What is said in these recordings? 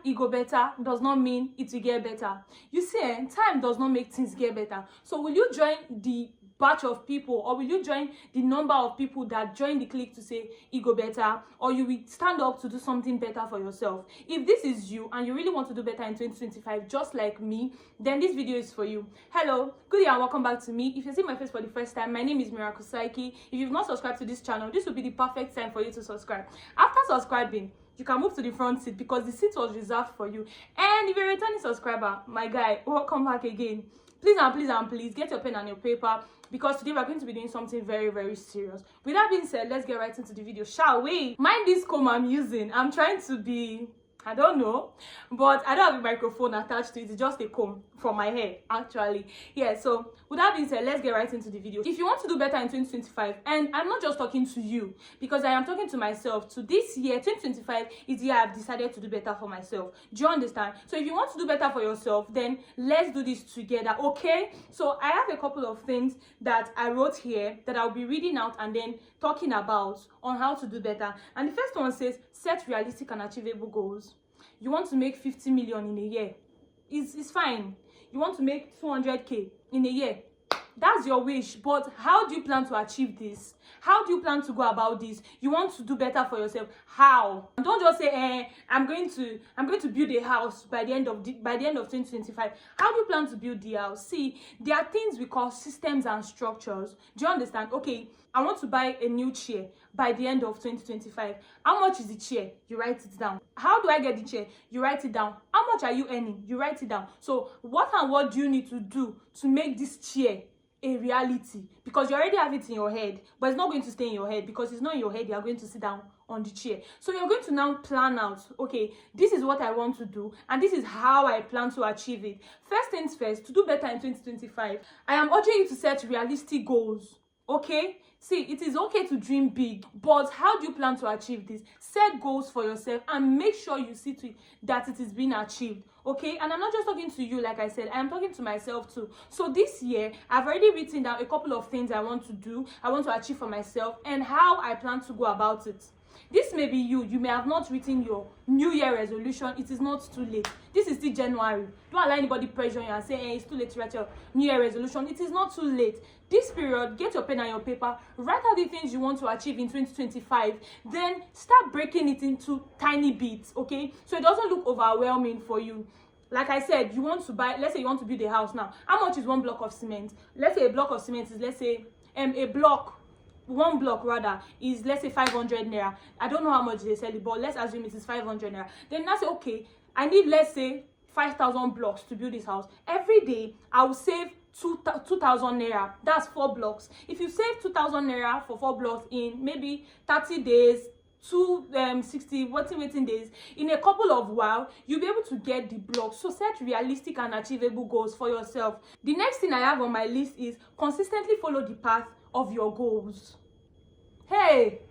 it go better does not mean it will get better. You see, time does not make things get better. So will you join the batch of people, or will you join the number of people that join the clique to say it go better, or you will stand up to do something better for yourself? If this is you and you really want to do better in 2025 just like me, then this video is for you. Hello, good day and welcome back to me. If you see my face for the first time, my name is Miracle Psyche. If you've not subscribed to this channel, this will be the perfect time for you to subscribe. After subscribing, you can move to the front seat because the seat was reserved for you. And if you're a returning subscriber, my guy, welcome back again. Please and please get your pen and your paper, because today we're going to be doing something very, very serious. With that being said, let's get right into the video, shall we? Mind this comb I'm using. I'm trying to be, I don't know, but I don't have a microphone attached to it. It's just a comb from my hair, actually. Yeah, so with that being said, let's get right into the video. If you want to do better in 2025, and I'm not just talking to you, because I am talking to myself, to this year, 2025 is the year I've decided to do better for myself. Do you understand? So if you want to do better for yourself, then let's do this together, okay? So I have a couple of things that I wrote here that I'll be reading out and then talking about on how to do better. And the first one says, set realistic and achievable goals. You want to make 50 million in a year. It's fine. You want to make 200k in a year. That's your wish, but how do you plan to achieve this? How do you plan to go about this? You want to do better for yourself. How? Don't just say, I'm going to build a house by the end of 2025. How do you plan to build the house? See, there are things we call systems and structures. Do you understand? Okay, I want to buy a new chair by the end of 2025. How much is the chair? You write it down. How do I get the chair? You write it down. How much are you earning? You write it down. So what and what do you need to do to make this chair a reality? Because you already have it in your head, but it's not going to stay in your head, because it's not in your head. You are going to sit down on the chair. So you're going to now plan out, okay, this is what I want to do, and this is how I plan to achieve it. First things first, to do better in 2025, I am urging you to set realistic goals. Okay, see, it is okay to dream big, but how do you plan to achieve this? Set goals for yourself and make sure you see to it that it is being achieved. Okay, and I'm not just talking to you, like I said, I'm talking to myself too. So this year, I've already written down a couple of things I want to do, I want to achieve for myself, and how I plan to go about it. This may be you. You may have not written your New Year resolution. It is not too late. This is still January. Don't allow anybody pressure you and say, it's too late to write your New Year resolution. It is not too late. This period, get your pen and your paper, write out the things you want to achieve in 2025, then start breaking it into tiny bits, okay? So it doesn't look overwhelming for you. Like I said, you want to buy, let's say you want to build a house now. How much is one block of cement? Let's say a block of cement is, let's say, one block rather is, let's say, 500 naira. I don't know how much they sell it, but let's assume it is 500 naira. Then I say, okay, I need, let's say, 5,000 blocks to build this house. Every day I will save 2,000 naira. That's 4 blocks. If you save 2,000 naira for 4 blocks in maybe 30 days, 60 waiting days, in a couple of while, you'll be able to get the blocks. So set realistic and achievable goals for yourself. The next thing I have on my list is consistently follow the path of your goals. Hey,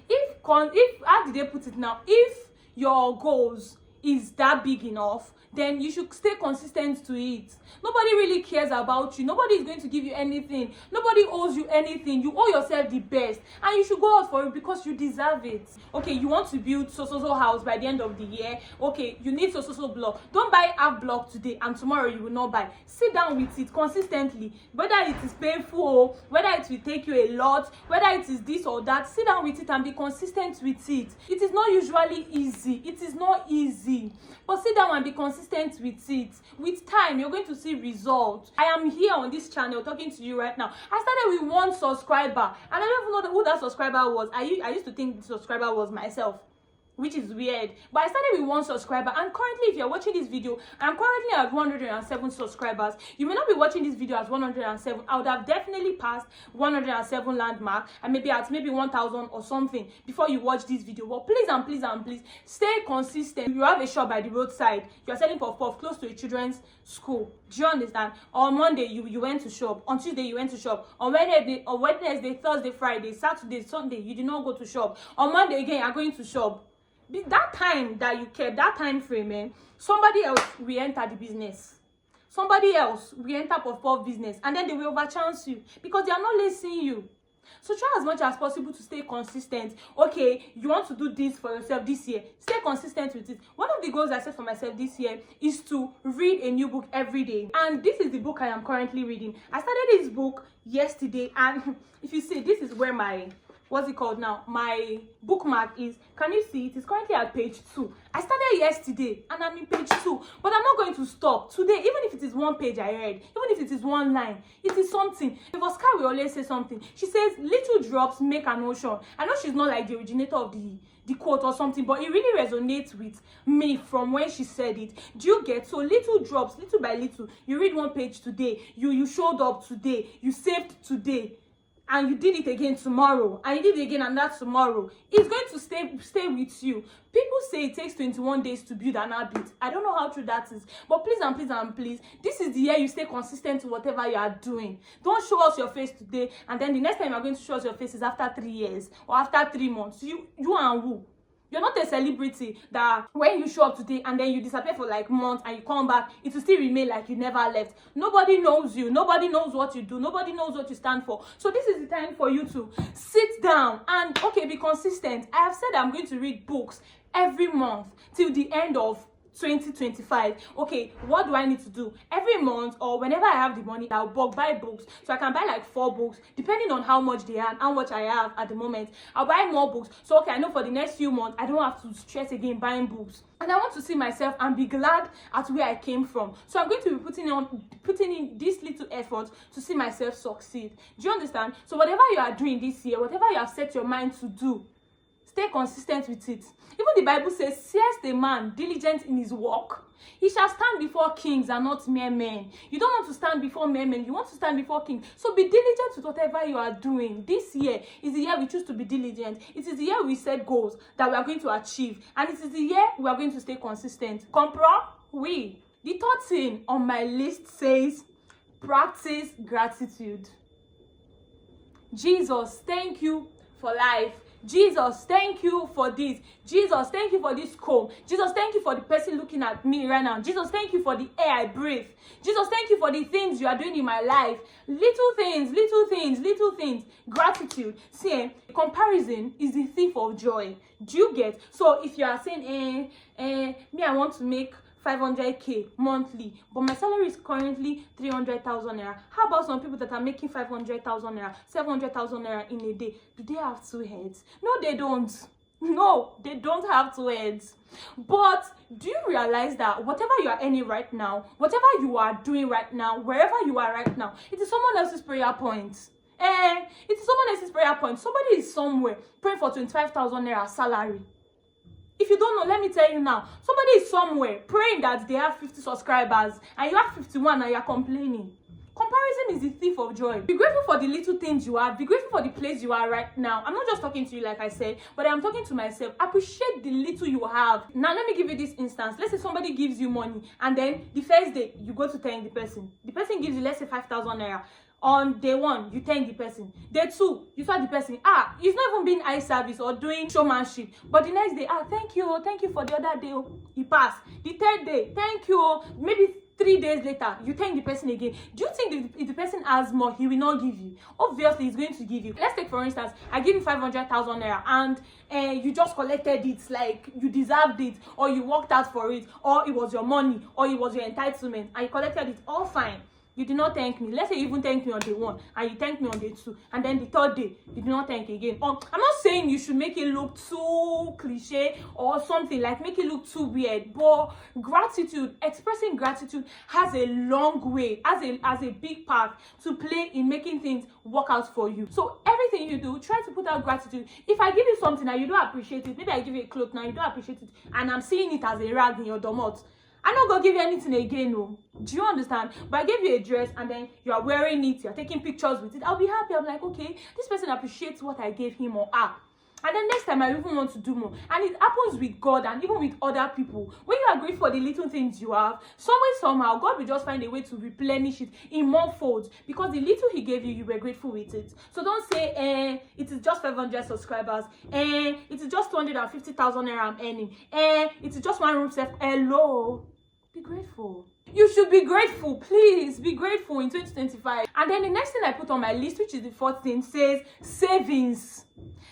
if how did they put it now? If your goals is that big enough, then you should stay consistent to it. Nobody really cares about you. Nobody is going to give you anything. Nobody owes you anything. You owe yourself the best, and you should go out for it because you deserve it. Okay, you want to build so house by the end of the year. Okay, you need so block. Don't buy half block today and tomorrow you will not buy. Sit down with it consistently. Whether it is painful, whether it will take you a lot, whether it is this or that, sit down with it and be consistent with it. It is not usually easy. It is not easy, but sit down and be consistent with it. With time, you're going to see results. I am here on this channel talking to you right now. I started with 1 subscriber, and I don't even know who that subscriber was. I used to think the subscriber was myself, which is weird, but I started with 1 subscriber, and currently, if you're watching this video, I'm currently at 107 subscribers. You may not be watching this video as 107. I would have definitely passed 107 landmark, and maybe at 1,000 or something before you watch this video. But please and please stay consistent. You have a shop by the roadside, you're selling puff close to a children's school. Do you understand? On Monday you went to shop, on Tuesday you went to shop, on Wednesday, Thursday, Friday, Saturday, Sunday you did not go to shop, on Monday again you're going to shop. That time that you kept, that time frame, somebody else will enter the business. Somebody else will enter puff business, and then they will overchance you because they are not listening you. So try as much as possible to stay consistent. Okay, you want to do this for yourself this year, stay consistent with it. One of the goals I set for myself this year is to read a new book every day, and this is the book I am currently reading. I started this book yesterday, and if you see, this is where my my bookmark is. Can you see it? It's currently at page 2. I started yesterday and I'm in page 2, but I'm not going to stop today. Even if it is one page I read, even if it is one line, it is something. Sky will always say something. She says little drops make an ocean. I know she's not like the originator of the quote or something, but it really resonates with me from when she said it. Do you get? So little drops, little by little, you read one page today, you showed up today, you saved today, and you did it again tomorrow, and you did it again and that tomorrow. It's going to stay with you. People say it takes 21 days to build an habit. I don't know how true that is, but please and please and please, this is the year you stay consistent to whatever you are doing. Don't show us your face today, and then the next time you're going to show us your face is after 3 years or after 3 months. You and who? You're not a celebrity that when you show up today and then you disappear for like months and you come back, it will still remain like you never left. Nobody knows you. Nobody knows what you do. Nobody knows what you stand for. So this is the time for you to sit down and, okay, be consistent. I have said I'm going to read books every month till the end of 2025. Okay, what do I need to do? Every month or whenever I have the money, I'll buy books. So I can buy like 4 books depending on how much they are and how much I have at the moment. I'll buy more books. So okay, I know for the next few months I don't have to stress again buying books. And I want to see myself and be glad at where I came from. So I'm going to be putting in this little effort to see myself succeed. Do you understand? So whatever you are doing this year, whatever you have set your mind to do, stay consistent with it. Even the Bible says, "Seest a man diligent in his work, he shall stand before kings and not mere men." You don't want to stand before mere men, you want to stand before kings. So be diligent with whatever you are doing. This year is the year we choose to be diligent. It is the year we set goals that we are going to achieve. And it is the year we are going to stay consistent. Compro? Oui. The third thing on my list says, practice gratitude. Jesus, thank you for life. Jesus, thank you for this. Jesus, thank you for this comb. Jesus, thank you for the person looking at me right now. Jesus, thank you for the air I breathe. Jesus, thank you for the things you are doing in my life. Little things, little things, little things. Gratitude. See, comparison is the thief of joy. Do you get? So if you are saying, me, I want to make 500k monthly, but my salary is currently 300,000 naira. How about some people that are making 500,000 naira, 700,000 naira in a day? Do they have 2 heads? No, they don't. No, they don't have 2 heads. But do you realize that whatever you are earning right now, whatever you are doing right now, wherever you are right now, it is someone else's prayer point. It is someone else's prayer point. Somebody is somewhere praying for 25,000 naira salary. If you don't know, let me tell you now. Somebody is somewhere praying that they have 50 subscribers and you have 51 and you're complaining. Comparison is the thief of joy. Be grateful for the little things you have. Be grateful for the place you are right now. I'm not just talking to you like I said, but I'm talking to myself. Appreciate the little you have. Now, let me give you this instance. Let's say somebody gives you money and then the first day you go to thank the person. The person gives you, let's say, 5,000 naira. On day 1, you thank the person. Day 2, you saw the person. He's not even being eye service or doing showmanship. But the next day, thank you for the other day. He passed. The 3rd day, thank you. Maybe 3 days later, you thank the person again. Do you think if the person has more, he will not give you? Obviously, he's going to give you. Let's take, for instance, I give you 500,000 naira and you just collected it like you deserved it, or you worked out for it, or it was your money, or it was your entitlement, and you collected it. All fine. You did not thank me. Let's say you even thank me on day 1 and you thank me on day 2, and then the 3rd day you do not thank again. I'm not saying you should make it look too cliche or something, like make it look too weird, but gratitude, expressing gratitude has a long way, as a big part to play in making things work out for you. So everything you do, try to put out gratitude. If I give you something and you don't appreciate it, maybe I give you a cloth now, you don't appreciate it, and I'm seeing it as a rag in your domot, I'm not gonna give you anything again, no. Do you understand? But I gave you a dress and then you are wearing it, you're taking pictures with it. I'll be happy. I'm like, okay, this person appreciates what I gave him or her. And then next time I even want to do more. And it happens with God and even with other people. When you are grateful for the little things you have, somewhere, somehow, God will just find a way to replenish it in more folds. Because the little he gave you, you were grateful with it. So don't say, it is just 500 subscribers. It is just 250,000 naira I'm earning. It is just one room self. Hello. Be grateful. You should be grateful. Please be grateful in 2025. And then the next thing I put on my list, which is the fourth thing, says savings.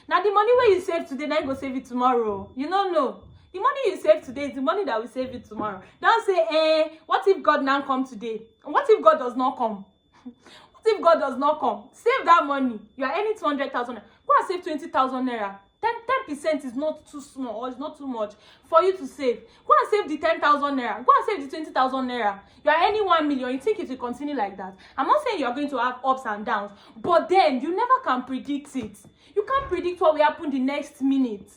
Now the money where you save today, now you go save it tomorrow. You don't know. The money you save today is the money that will save you tomorrow. Don't say, what if God now come today? What if God does not come? What if God does not come? Save that money. You are earning 200,000. Go and save 20,000 naira. 10% is not too small, or it's not too much for you to save. Go and save the 10,000 naira. Go and save the 20,000 naira. You are earning 1 million. You think it will continue like that? I'm not saying you are going to have ups and downs, but then you never can predict it. You can't predict what will happen the next minute.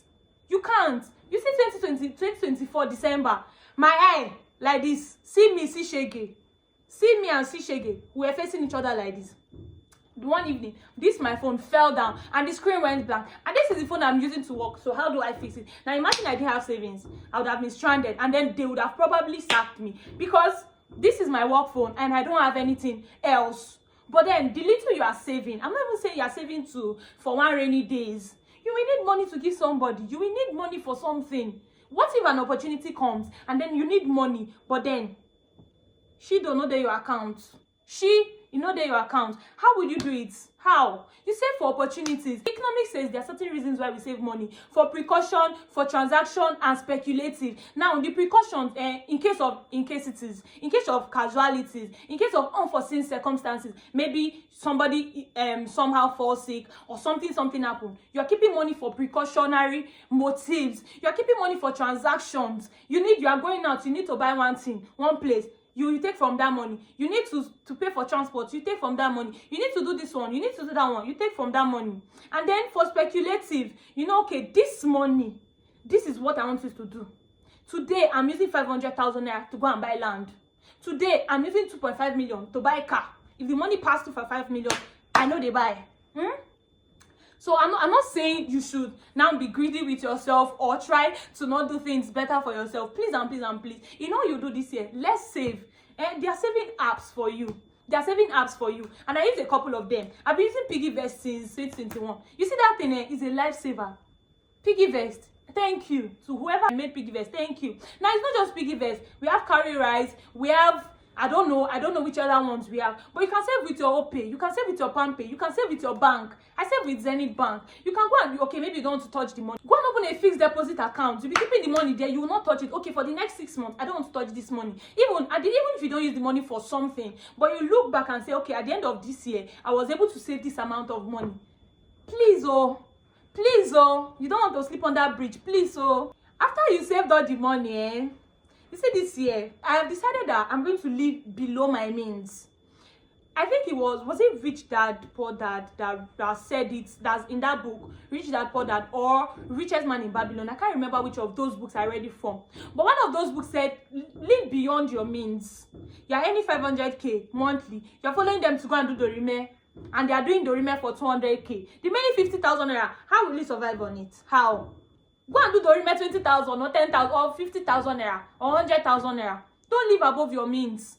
You can't. You see 2024 December, my eye like this. See me, see Shege. See me and see Shege. We were facing each other like this. One evening, my phone fell down and the screen went blank. And this is the phone I'm using to work. So how do I fix it? Now imagine I didn't have savings. I would have been stranded, and then they would have probably sacked me, because this is my work phone and I don't have anything else. But then the little you are saving, I'm not even saying you are saving for one rainy days. You will need money to give somebody. You will need money for something. What if an opportunity comes and then you need money, but then she don't know your account? You know your account. How will you do it? How? You save for opportunities. Economics says there are certain reasons why we save money: for precaution, for transaction, and speculative. Now, the precautions, in case of casualties, in case of unforeseen circumstances, maybe somebody somehow falls sick or something happened. You are keeping money for precautionary motives. You are keeping money for transactions. You are going out. You need to buy one place. You take from that money. You need to pay for transport. You take from that money. You need to do this one. You need to do that one. You take from that money. And then for speculative, okay, this money, this is what I want you to do. Today, I'm using 500,000 naira to go and buy land. Today, I'm using 2.5 million to buy a car. If the money passes to 5 million, I know they buy. So I'm not saying you should now be greedy with yourself or try to not do things better for yourself. Please and please and please. You do this year. Let's save. And they are saving apps for you. And I use a couple of them. I've been using PiggyVest since 2021. You see that thing is a lifesaver. PiggyVest. Thank you to whoever made PiggyVest. Thank you. Now it's not just PiggyVest. We have CarryRise. We have, I don't know which other ones we have, but you can save with your OPay, you can save with your PalmPay, you can save with your bank. I save with Zenith Bank. You can go and, maybe you don't want to touch the money. Go and open a fixed deposit account. You'll be keeping the money there. You will not touch it. Okay, for the next 6 months, I don't want to touch this money. Even if you don't use the money for something, but you look back and say, okay, at the end of this year, I was able to save this amount of money. Please, you don't want to sleep on that bridge. Please, after you saved all the money, you see, this year, I have decided that I'm going to live below my means. I think it was it Rich Dad, Poor Dad that said it, that's in that book, Rich Dad, Poor Dad, or Richest Man in Babylon. I can't remember which of those books I read it from. But one of those books said, live beyond your means. You're earning 500k monthly. You're following them to go and do Dorime, and they are doing Dorime for 200k. The remaining 50,000 naira, how will you survive on it? How? Go and do Dorime 20,000 or 10,000 or 50,000 naira or 100,000 naira. Don't live above your means.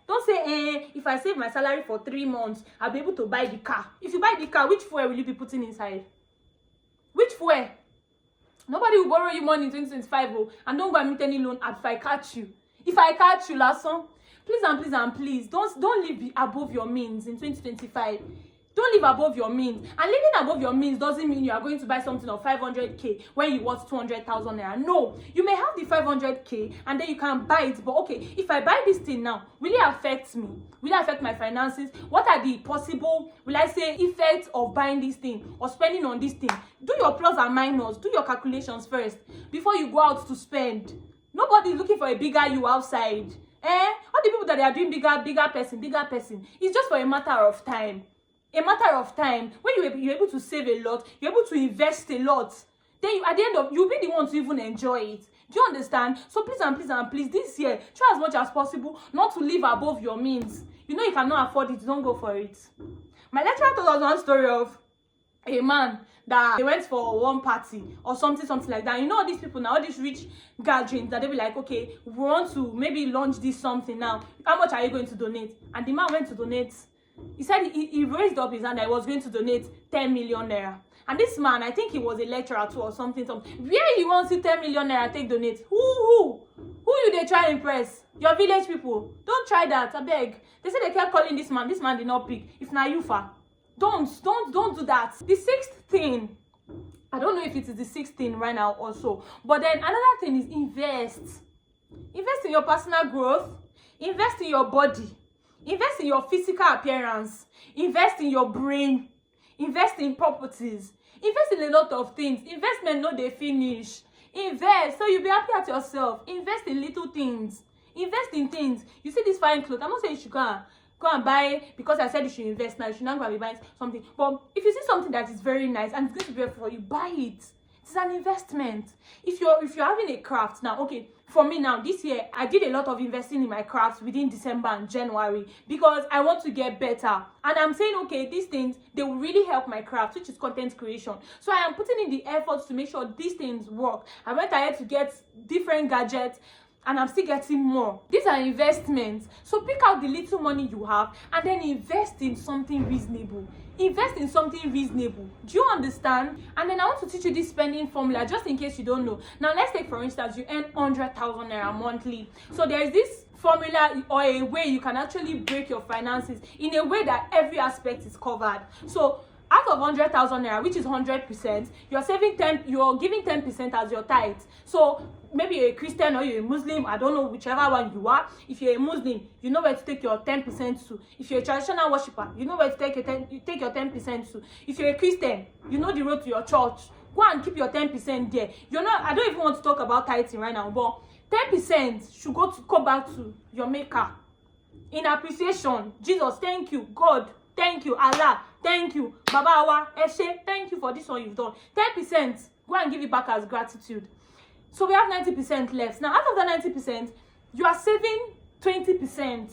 Don't say, if I save my salary for 3 months, I'll be able to buy the car. If you buy the car, which fuel will you be putting inside? Which fuel? Nobody will borrow you money in 2025, and don't go and meet any loan if I catch you. If I catch you, Lasson, please and please, don't live above your means in 2025. Don't live above your means. And living above your means doesn't mean you are going to buy something of 500k when you want 200,000 naira. No, you may have the 500k and then you can buy it. But okay, if I buy this thing now, will it affect me? Will it affect my finances? What are the possible, will I say, effects of buying this thing or spending on this thing? Do your plus and minus. Do your calculations first before you go out to spend. Nobody is looking for a bigger you outside. All the people that they are doing bigger person. It's just for a matter of time. When you're able to save a lot, you're able to invest a lot, then at the end of, you'll be the one to even enjoy it. Do you understand? So please and please, this year, try as much as possible not to live above your means. You cannot afford it, don't go for it. My lecturer told us one story of a man that they went for one party or something like that. All these people now, all these rich gatherings, that they be like, okay, we want to maybe launch this something now. How much are you going to donate? And the man went to donate. He said he raised up his hand that he was going to donate 10 million naira. And this man, I think he was a lecturer too or something. Where he wants to 10 million naira take donate? Who you they try to impress? Your village people, don't try that, I beg. They say they kept calling this man did not pick. If na you fa, don't do that. The sixth thing, I don't know if it is the sixth thing right now also, but then another thing is invest. Invest in your personal growth, invest in your body, invest in your physical appearance, invest in your brain, invest in properties, invest in a lot of things. Investment no dey finish. Invest so you be happy at yourself. Invest in little things. Invest in things. You see this fine clothes, I'm not saying you should go and buy because I said you should invest now. You should not go and be buying something. But if you see something that is very nice and it's going to be helpful for you, buy it. It's an investment. If you're having a craft now, okay, for me now, this year, I did a lot of investing in my crafts within December and January because I want to get better. And I'm saying, okay, these things, they will really help my craft, which is content creation. So I am putting in the efforts to make sure these things work. I went ahead to get different gadgets, and I'm still getting more. These are investments. So pick out the little money you have and then invest in something reasonable. Invest in something reasonable. Do you understand? And then I want to teach you this spending formula just in case you don't know. Now let's take for instance, you earn 100,000 naira monthly. So there is this formula or a way you can actually break your finances in a way that every aspect is covered. So out of 100,000 naira, which is 100%, you're giving 10% as your tithe. So maybe you're a Christian or you're a Muslim, I don't know, whichever one you are. If you're a Muslim, you know where to take your 10% to. If you're a traditional worshiper, you know where to take your 10% to. If you're a Christian, you know the road to your church. Go and keep your 10% there. I don't even want to talk about tithing right now, but 10% should go back to your maker. In appreciation, Jesus, thank you. God, thank you. Allah, thank you. Baba Awa, Eshe, thank you for this one you've done. 10%, go and give it back as gratitude. So we have 90% left. Now, out of that 90%, you are saving 20%.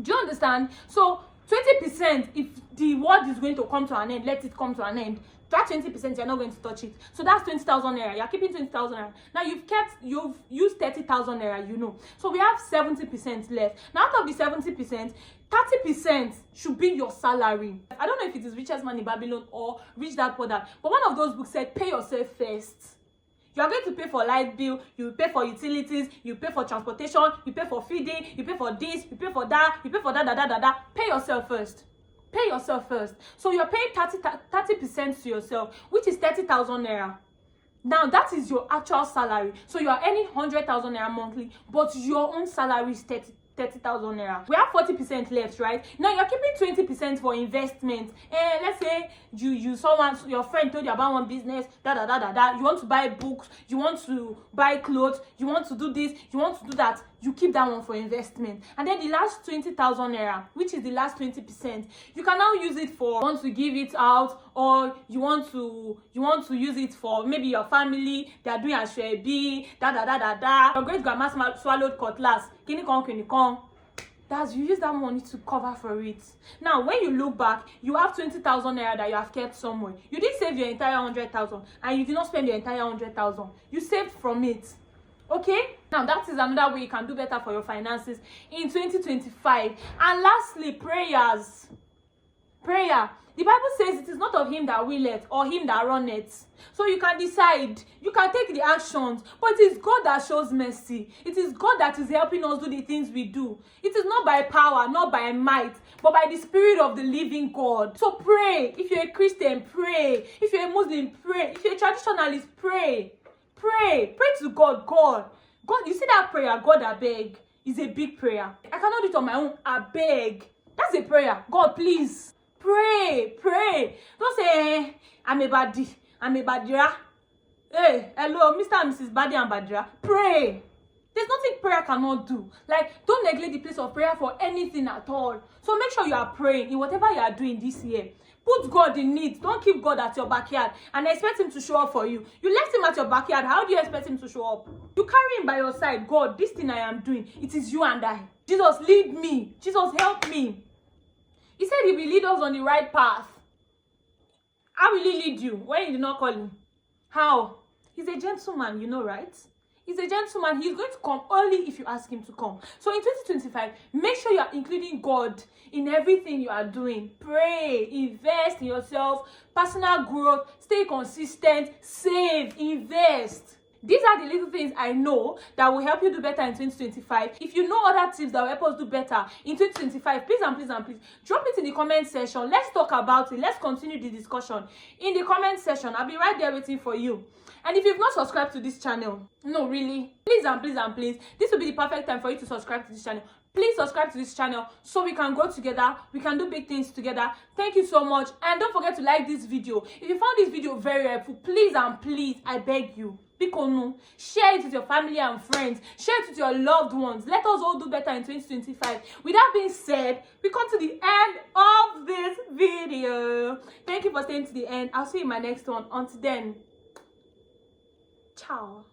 Do you understand? So 20%, if the world is going to come to an end, let it come to an end. That 20%, you're not going to touch it. So that's 20,000 naira. You're keeping 20,000 naira. Now you've used 30,000 naira, you know. So we have 70% left. Now out of the 70%, 30% should be your salary. I don't know if it is Richest Man in Babylon or Rich Dad Poor Dad, but one of those books said, pay yourself first. You are going to pay for light bill, you pay for utilities, you pay for transportation, you pay for feeding, you pay for this, you pay for that, you pay for that. Pay yourself first. Pay yourself first. So you're paying 30% to yourself, which is 30,000 naira. Now that is your actual salary. So you are earning 100,000 naira monthly, but your own salary is 30,000 naira. We have 40% left, right? Now you're keeping 20% for investment. Let's say your friend told you about one business, you want to buy books, you want to buy clothes, you want to do this, you want to do that. You keep that one for investment. And then the last 20,000 naira, which is the last 20%, you can now use it for, you want to give it out, or you want to use it for maybe your family, they are doing a shrebi, your great grandma swallowed cutlass, kinikon. That's, you use that money to cover for it. Now when you look back, you have 20,000 naira that you have kept somewhere. You didn't save your entire 100,000 and you did not spend your entire 100,000. You saved from it. Okay, now that is another way you can do better for your finances in 2025. And lastly, prayer. The Bible says it is not of him that willeth or him that runneth. So you can decide, you can take the actions, but it is God that shows mercy. It is God that is helping us do the things we do. It is not by power, not by might, but by the Spirit of the living God. So pray. If you're a Christian, pray. If you're a Muslim, pray. If you're a traditionalist, pray. Pray to God. God, you see that prayer, God, I beg, is a big prayer. I cannot do it on my own. I beg. That's a prayer. God, please. Pray. Don't say, I'm a badira. Hey, hello, Mr. and Mrs. Badi and Badira. Pray. There's nothing prayer cannot do. Like, don't neglect the place of prayer for anything at all. So make sure you are praying in whatever you are doing this year. Put God in it. Don't keep God at your backyard and expect him to show up for you. You left him at your backyard. How do you expect him to show up? You carry him by your side. God, this thing I am doing, it is you and I. Jesus, lead me. Jesus, help me. He said he will lead us on the right path. How will he lead you when you did not call him? How? He's a gentleman, you know, right? He's a gentleman. He's going to come only if you ask him to come. So in 2025, make sure you are including God in everything you are doing. Pray, invest in yourself, personal growth, stay consistent, save, invest. These are the little things I know that will help you do better in 2025. If you know other tips that will help us do better in 2025, please and please and please drop it in the comment section. Let's talk about it. Let's continue the discussion in the comment section. I'll be right there waiting for you. And if you've not subscribed to this channel, no, really, please and please and please, this will be the perfect time for you to subscribe to this channel. Please subscribe to this channel so we can grow together, we can do big things together. Thank you so much, and don't forget to like this video. If you found this video very helpful, please and please, I beg you, share it with your family and friends, share it with your loved ones. Let us all do better in 2025. With that being said, we come to the end of this video. Thank you for staying to the end. I'll see you in my next one. Until then, ciao.